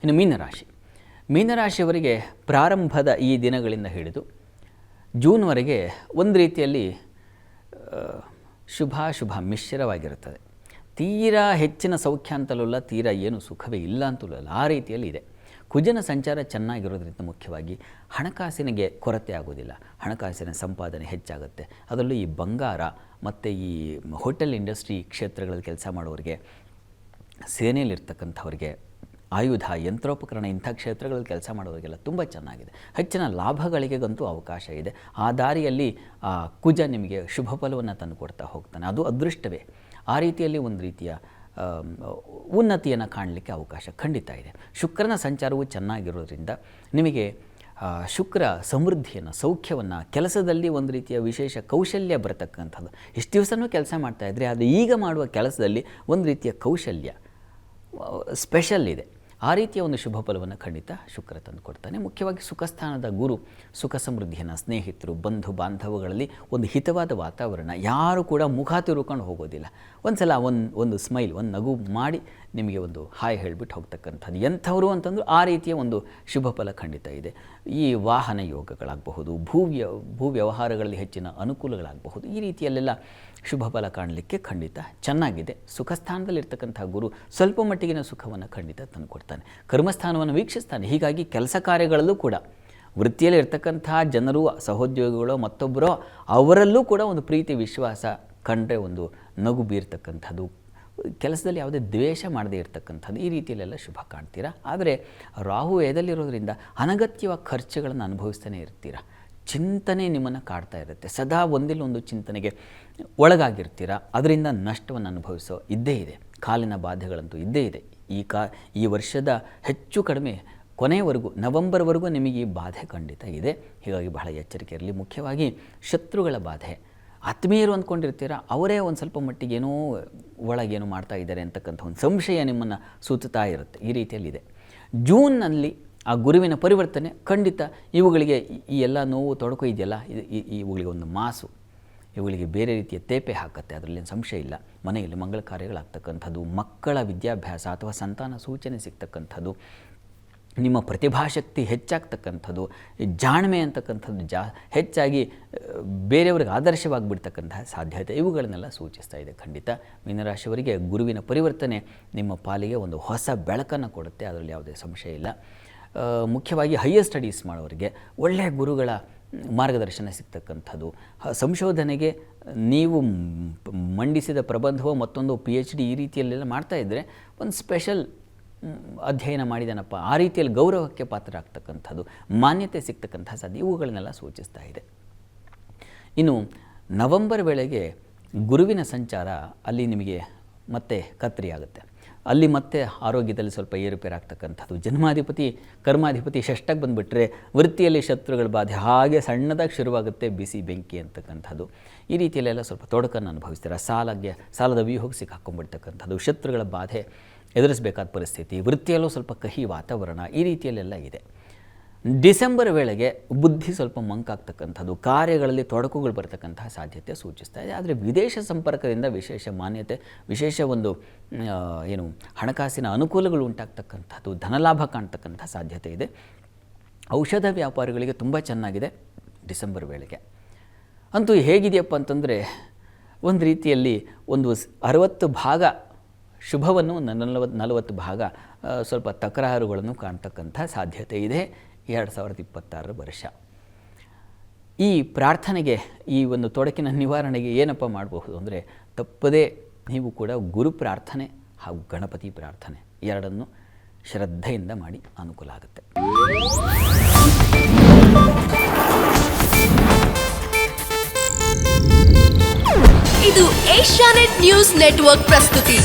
ಇನ್ನು ಮೀನರಾಶಿಯವರಿಗೆ ಪ್ರಾರಂಭದ ಈ ದಿನಗಳಿಂದ ಹಿಡಿದು ಜೂನ್ವರೆಗೆ ಒಂದು ರೀತಿಯಲ್ಲಿ ಶುಭಾಶುಭ ಮಿಶ್ರವಾಗಿರುತ್ತದೆ. ತೀರಾ ಹೆಚ್ಚಿನ ಸೌಖ್ಯ ಅಂತಲೂ ಅಲ್ಲ, ತೀರಾ ಏನು ಸುಖವೇ ಇಲ್ಲ ಅಂತಲೂ ಅಲ್ಲ, ಆ ರೀತಿಯಲ್ಲಿ ಇದೆ. ಕುಜನ ಸಂಚಾರ ಚೆನ್ನಾಗಿರೋದ್ರಿಂದ ಮುಖ್ಯವಾಗಿ ಹಣಕಾಸಿನಿಗೆ ಕೊರತೆ ಆಗೋದಿಲ್ಲ, ಹಣಕಾಸಿನ ಸಂಪಾದನೆ ಹೆಚ್ಚಾಗುತ್ತೆ. ಅದರಲ್ಲೂ ಈ ಬಂಗಾರ ಮತ್ತು ಈ ಹೋಟೆಲ್ ಇಂಡಸ್ಟ್ರಿ ಕ್ಷೇತ್ರಗಳಲ್ಲಿ ಕೆಲಸ ಮಾಡೋರಿಗೆ, ಸೇನೆಯಲ್ಲಿರ್ತಕ್ಕಂಥವ್ರಿಗೆ, ಆಯುಧ ಯಂತ್ರೋಪಕರಣ ಇಂಥ ಕ್ಷೇತ್ರಗಳಲ್ಲಿ ಕೆಲಸ ಮಾಡೋರಿಗೆಲ್ಲ ತುಂಬ ಚೆನ್ನಾಗಿದೆ. ಹೆಚ್ಚಿನ ಲಾಭಗಳಿಗೆಗಂತೂ ಅವಕಾಶ ಇದೆ. ಆ ದಾರಿಯಲ್ಲಿ ಕುಜ ನಿಮಗೆ ಶುಭ ಫಲವನ್ನು ತಂದು ಕೊಡ್ತಾ ಹೋಗ್ತಾನೆ. ಅದು ಅದೃಷ್ಟವೇ. ಆ ರೀತಿಯಲ್ಲಿ ಒಂದು ರೀತಿಯ ಉನ್ನತಿಯನ್ನು ಕಾಣಲಿಕ್ಕೆ ಅವಕಾಶ ಖಂಡಿತ ಇದೆ. ಶುಕ್ರನ ಸಂಚಾರವು ಚೆನ್ನಾಗಿರೋದ್ರಿಂದ ನಿಮಗೆ ಶುಕ್ರ ಸಮೃದ್ಧಿಯನ್ನು, ಸೌಖ್ಯವನ್ನು, ಕೆಲಸದಲ್ಲಿ ಒಂದು ರೀತಿಯ ವಿಶೇಷ ಕೌಶಲ್ಯ ಬರತಕ್ಕಂಥದ್ದು. ಇಷ್ಟು ದಿವಸನೂ ಕೆಲಸ ಮಾಡ್ತಾಯಿದ್ರೆ ಅದು ಈಗ ಮಾಡುವ ಕೆಲಸದಲ್ಲಿ ಒಂದು ರೀತಿಯ ಕೌಶಲ್ಯ ಸ್ಪೆಷಲ್ ಇದೆ. ಆ ರೀತಿಯ ಒಂದು ಶುಭ ಫಲವನ್ನು ಖಂಡಿತ ಶುಕ್ರ ತಂದು ಕೊಡ್ತಾನೆ. ಮುಖ್ಯವಾಗಿ ಸುಖಸ್ಥಾನದ ಗುರು ಸುಖ ಸಮೃದ್ಧಿಯನ್ನು, ಸ್ನೇಹಿತರು, ಬಂಧು ಬಾಂಧವಗಳಲ್ಲಿ ಒಂದು ಹಿತವಾದ ವಾತಾವರಣ, ಯಾರು ಕೂಡ ಮುಖ ತಿರುಕೊಂಡು ಹೋಗೋದಿಲ್ಲ. ಒಂದು ಸಲ ಒಂದು ಸ್ಮೈಲ್, ಒಂದು ನಗು ಮಾಡಿ ನಿಮಗೆ ಒಂದು ಹಾಯ್ ಹೇಳಿಬಿಟ್ಟು ಹೋಗ್ತಕ್ಕಂಥದ್ದು ಎಂಥವರು ಅಂತಂದರೂ ಆ ರೀತಿಯ ಒಂದು ಶುಭ ಫಲ ಖಂಡಿತ ಇದೆ. ಈ ವಾಹನ ಯೋಗಗಳಾಗಬಹುದು, ಭೂ ವ್ಯವಹಾರಗಳಲ್ಲಿ ಹೆಚ್ಚಿನ ಅನುಕೂಲಗಳಾಗಬಹುದು, ಈ ರೀತಿಯಲ್ಲೆಲ್ಲ ಶುಭ ಫಲ ಕಾಣಲಿಕ್ಕೆ ಖಂಡಿತ ಚೆನ್ನಾಗಿದೆ. ಸುಖಸ್ಥಾನದಲ್ಲಿರ್ತಕ್ಕಂಥ ಗುರು ಸ್ವಲ್ಪ ಮಟ್ಟಿಗಿನ ಸುಖವನ್ನು ಖಂಡಿತ ತಂದುಕೊಡ್ತಾನೆ. ಕರ್ಮಸ್ಥಾನವನ್ನು ವೀಕ್ಷಿಸ್ತಾನೆ. ಹೀಗಾಗಿ ಕೆಲಸ ಕಾರ್ಯಗಳಲ್ಲೂ ಕೂಡ ವೃತ್ತಿಯಲ್ಲಿ ಇರ್ತಕ್ಕಂಥ ಜನರು, ಸಹೋದ್ಯೋಗಿಗಳು, ಮತ್ತೊಬ್ಬರೋ ಅವರಲ್ಲೂ ಕೂಡ ಒಂದು ಪ್ರೀತಿ ವಿಶ್ವಾಸ ಕಂಡ್ರೆ ಒಂದು ನಗು ಬೀರ್ತಕ್ಕಂಥದ್ದು, ಕೆಲಸದಲ್ಲಿ ಯಾವುದೇ ದ್ವೇಷ ಮಾಡದೇ ಇರತಕ್ಕಂಥದ್ದು, ಈ ರೀತಿಯಲ್ಲೆಲ್ಲ ಶುಭ ಕಾಣ್ತೀರಾ. ಆದರೆ ರಾಹು ಎದಲ್ಲಿರೋದ್ರಿಂದ ಅನಗತ್ಯವಾಗಿ ಖರ್ಚುಗಳನ್ನು ಅನುಭವಿಸ್ತಾನೆ ಇರ್ತೀರ. ಚಿಂತನೆ ನಿಮ್ಮನ್ನು ಕಾಡ್ತಾ ಇರುತ್ತೆ. ಸದಾ ಒಂದಿಲ್ಲ ಒಂದು ಚಿಂತನೆಗೆ ಒಳಗಾಗಿರ್ತೀರ. ಅದರಿಂದ ನಷ್ಟವನ್ನು ಅನುಭವಿಸೋ ಇದ್ದೇ ಇದೆ. ಕಾಲಿನ ಬಾಧೆಗಳಂತೂ ಇದ್ದೇ ಇದೆ. ಈ ವರ್ಷದ ಹೆಚ್ಚು ಕಡಿಮೆ ಕೊನೆಯವರೆಗೂ, ನವೆಂಬರ್ವರೆಗೂ ನಿಮಗೆ ಈ ಬಾಧೆ ಖಂಡಿತ ಇದೆ. ಹೀಗಾಗಿ ಬಹಳ ಎಚ್ಚರಿಕೆ ಇರಲಿ. ಮುಖ್ಯವಾಗಿ ಶತ್ರುಗಳ ಬಾಧೆ, ಆತ್ಮೀಯರು ಅಂದ್ಕೊಂಡಿರ್ತೀರ, ಅವರೇ ಒಂದು ಸ್ವಲ್ಪ ಮಟ್ಟಿಗೆ ಏನೋ ಒಳಗೇನೋ ಮಾಡ್ತಾ ಇದ್ದಾರೆ ಅಂತಕ್ಕಂಥ ಒಂದು ಸಂಶಯ ನಿಮ್ಮನ್ನು ಸುತ್ತಾ ಇರುತ್ತೆ. ಈ ರೀತಿಯಲ್ಲಿದೆ. ಜೂನ್ನಲ್ಲಿ ಆ ಗುರುವಿನ ಪರಿವರ್ತನೆ ಖಂಡಿತ ಇವುಗಳಿಗೆ ಈ ಎಲ್ಲ ನೋವು ತೊಡಕು ಇದೆಯಲ್ಲ, ಇವುಗಳಿಗೆ ಒಂದು ಮಾಸು, ಇವುಗಳಿಗೆ ಬೇರೆ ರೀತಿಯ ತೇಪೆ ಹಾಕುತ್ತೆ. ಅದರಲ್ಲಿ ಸಂಶಯ ಇಲ್ಲ. ಮನೆಯಲ್ಲಿ ಮಂಗಳ ಕಾರ್ಯಗಳಾಗ್ತಕ್ಕಂಥದ್ದು, ಮಕ್ಕಳ ವಿದ್ಯಾಭ್ಯಾಸ ಅಥವಾ ಸಂತಾನ ಸೂಚನೆ ಸಿಗ್ತಕ್ಕಂಥದ್ದು, ನಿಮ್ಮ ಪ್ರತಿಭಾಶಕ್ತಿ ಹೆಚ್ಚಾಗ್ತಕ್ಕಂಥದ್ದು, ಜಾಣ್ಮೆ ಅಂತಕ್ಕಂಥದ್ದು ಹೆಚ್ಚಾಗಿ ಬೇರೆಯವ್ರಿಗೆ ಆದರ್ಶವಾಗಿಬಿಡ್ತಕ್ಕಂತಹ ಸಾಧ್ಯತೆ, ಇವುಗಳನ್ನೆಲ್ಲ ಸೂಚಿಸ್ತಾ ಇದೆ. ಖಂಡಿತ ಮೀನರಾಶಿಯವರಿಗೆ ಗುರುವಿನ ಪರಿವರ್ತನೆ ನಿಮ್ಮ ಪಾಲಿಗೆ ಒಂದು ಹೊಸ ಬೆಳಕನ್ನು ಕೊಡುತ್ತೆ. ಅದರಲ್ಲಿ ಯಾವುದೇ ಸಂಶಯ ಇಲ್ಲ. ಮುಖ್ಯವಾಗಿ ಹೈಯರ್ ಸ್ಟಡೀಸ್ ಮಾಡೋರಿಗೆ ಒಳ್ಳೆಯ ಗುರುಗಳ ಮಾರ್ಗದರ್ಶನ ಸಿಗ್ತಕ್ಕಂಥದ್ದು, ಸಂಶೋಧನೆಗೆ ನೀವು ಮಂಡಿಸಿದ ಪ್ರಬಂಧವೋ ಮತ್ತೊಂದು PhD ಈ ರೀತಿಯಲ್ಲೆಲ್ಲ ಮಾಡ್ತಾಯಿದ್ರೆ ಒಂದು ಸ್ಪೆಷಲ್ ಅಧ್ಯಯನ ಮಾಡಿದನಪ್ಪ, ಆ ರೀತಿಯಲ್ಲಿ ಗೌರವಕ್ಕೆ ಪಾತ್ರರಾಗ್ತಕ್ಕಂಥದ್ದು, ಮಾನ್ಯತೆ ಸಿಗ್ತಕ್ಕಂಥ ಸಾಧ್ಯ, ಇವುಗಳನ್ನೆಲ್ಲ ಸೂಚಿಸ್ತಾ ಇದೆ. ಇನ್ನು ನವೆಂಬರ್ ವೇಳೆಗೆ ಗುರುವಿನ ಸಂಚಾರ ಅಲ್ಲಿ ನಿಮಗೆ ಮತ್ತೆ ಕತ್ತರಿಯಾಗುತ್ತೆ. ಅಲ್ಲಿ ಮತ್ತೆ ಆರೋಗ್ಯದಲ್ಲಿ ಸ್ವಲ್ಪ ಏರುಪೇರಾಗ್ತಕ್ಕಂಥದ್ದು, ಜನ್ಮಾಧಿಪತಿ ಕರ್ಮಾಧಿಪತಿ ಷಷ್ಠಕ್ಕೆ ಬಂದುಬಿಟ್ರೆ ವೃತ್ತಿಯಲ್ಲಿ ಶತ್ರುಗಳ ಬಾಧೆ ಹಾಗೆ ಸಣ್ಣದಾಗಿ ಶುರುವಾಗುತ್ತೆ, ಬಿಸಿ ಬೆಂಕಿ ಅಂತಕ್ಕಂಥದ್ದು. ಈ ರೀತಿಯಲ್ಲೆಲ್ಲ ಸ್ವಲ್ಪ ತೊಡಕನ್ನು ಅನುಭವಿಸ್ತೀರ. ಸಾಲದ ವ್ಯೂಹಕ್ಕೆ ಸಿಕ್ಕಾಕೊಂಡ್ಬಿಡ್ತಕ್ಕಂಥದ್ದು, ಶತ್ರುಗಳ ಬಾಧೆ ಎದುರಿಸಬೇಕಾದ ಪರಿಸ್ಥಿತಿ, ವೃತ್ತಿಯಲ್ಲೂ ಸ್ವಲ್ಪ ಕಹಿ ವಾತಾವರಣ, ಈ ರೀತಿಯಲ್ಲೆಲ್ಲ ಇದೆ. ಡಿಸೆಂಬರ್ ವೇಳೆಗೆ ಬುದ್ಧಿ ಸ್ವಲ್ಪ ಮಂಕಾಗ್ತಕ್ಕಂಥದ್ದು, ಕಾರ್ಯಗಳಲ್ಲಿ ತೊಡಕುಗಳು ಬರ್ತಕ್ಕಂತಹ ಸಾಧ್ಯತೆ ಸೂಚಿಸ್ತಾ ಇದೆ. ಆದರೆ ವಿದೇಶ ಸಂಪರ್ಕದಿಂದ ವಿಶೇಷ ಮಾನ್ಯತೆ, ವಿಶೇಷ ಒಂದು ಹಣಕಾಸಿನ ಅನುಕೂಲಗಳು ಉಂಟಾಗ್ತಕ್ಕಂಥದ್ದು, ಧನಲಾಭ ಕಾಣ್ತಕ್ಕಂಥ ಸಾಧ್ಯತೆ ಇದೆ. ಔಷಧ ವ್ಯಾಪಾರಿಗಳಿಗೆ ತುಂಬ ಚೆನ್ನಾಗಿದೆ ಡಿಸೆಂಬರ್ ವೇಳೆಗೆ. ಅಂತೂ ಹೇಗಿದೆಯಪ್ಪ ಅಂತಂದರೆ ಒಂದು ರೀತಿಯಲ್ಲಿ ಒಂದು 60 ಭಾಗ ಶುಭವನ್ನು, 40 ಭಾಗ ಸ್ವಲ್ಪ ತಕರಾರುಗಳನ್ನು ಕಾಣ್ತಕ್ಕಂಥ ಸಾಧ್ಯತೆ ಇದೆ 2026 ವರ್ಷ. ಈ ಪ್ರಾರ್ಥನೆಗೆ, ಈ ಒಂದು ತೊಡಕಿನ ನಿವಾರಣೆಗೆ ಏನಪ್ಪ ಮಾಡಬಹುದು ಅಂದರೆ, ತಪ್ಪದೇ ನೀವು ಕೂಡ ಗುರು ಪ್ರಾರ್ಥನೆ ಹಾಗೂ ಗಣಪತಿ ಪ್ರಾರ್ಥನೆ ಎರಡನ್ನು ಶ್ರದ್ಧೆಯಿಂದ ಮಾಡಿ, ಅನುಕೂಲ ಆಗುತ್ತೆ. ಇದು ಏಷ್ಯಾನೆಟ್ ನ್ಯೂಸ್ ನೆಟ್ವರ್ಕ್ ಪ್ರಸ್ತುತಿ.